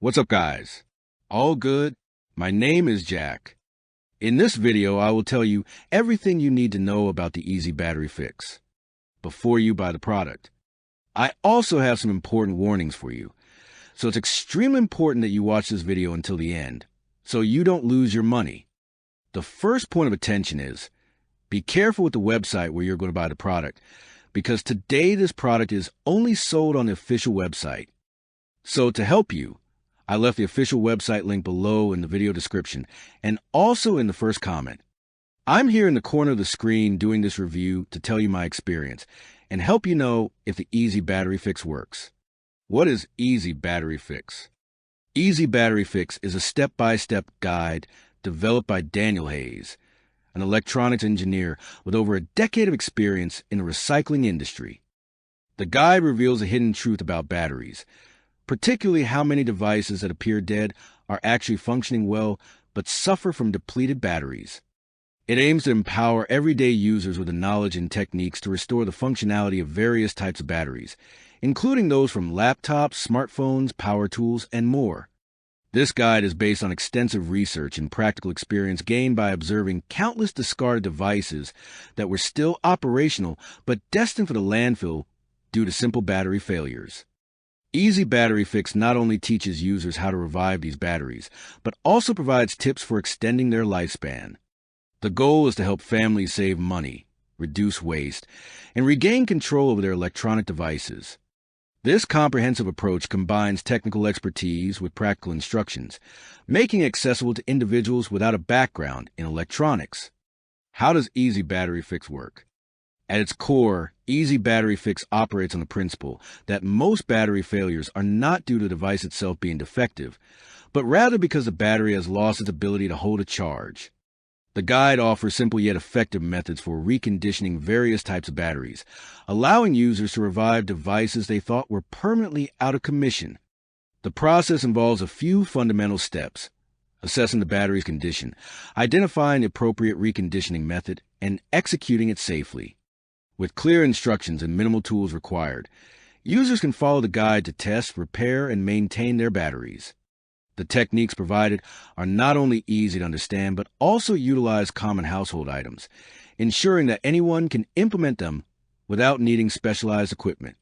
What's up, guys? All good? My name is Jack. In this video, I will tell you everything you need to know about the Easy Battery Fix before you buy the product. I also have some important warnings for you, so it's extremely important that you watch this video until the end so you don't lose your money. The first point of attention is, be careful with the website where you're going to buy the product, because today this product is only sold on the official website. So to help you, I left the official website link below in the video description and also in the first comment. I'm here in the corner of the screen doing this review to tell you my experience and help you know if the Easy Battery Fix works. What is Easy Battery Fix? Easy Battery Fix is a step-by-step guide developed by Daniel Hayes, an electronics engineer with over a decade of experience in the recycling industry. The guide reveals a hidden truth about batteries, particularly how many devices that appear dead are actually functioning well but suffer from depleted batteries. It aims to empower everyday users with the knowledge and techniques to restore the functionality of various types of batteries, including those from laptops, smartphones, power tools, and more. This guide is based on extensive research and practical experience gained by observing countless discarded devices that were still operational but destined for the landfill due to simple battery failures. Easy Battery Fix not only teaches users how to revive these batteries, but also provides tips for extending their lifespan. The goal is to help families save money, reduce waste, and regain control over their electronic devices. This comprehensive approach combines technical expertise with practical instructions, making it accessible to individuals without a background in electronics. How does Easy Battery Fix work? At its core, Easy Battery Fix operates on the principle that most battery failures are not due to the device itself being defective, but rather because the battery has lost its ability to hold a charge. The guide offers simple yet effective methods for reconditioning various types of batteries, allowing users to revive devices they thought were permanently out of commission. The process involves a few fundamental steps: assessing the battery's condition, identifying the appropriate reconditioning method, and executing it safely. With clear instructions and minimal tools required, users can follow the guide to test, repair, and maintain their batteries. The techniques provided are not only easy to understand, but also utilize common household items, ensuring that anyone can implement them without needing specialized equipment.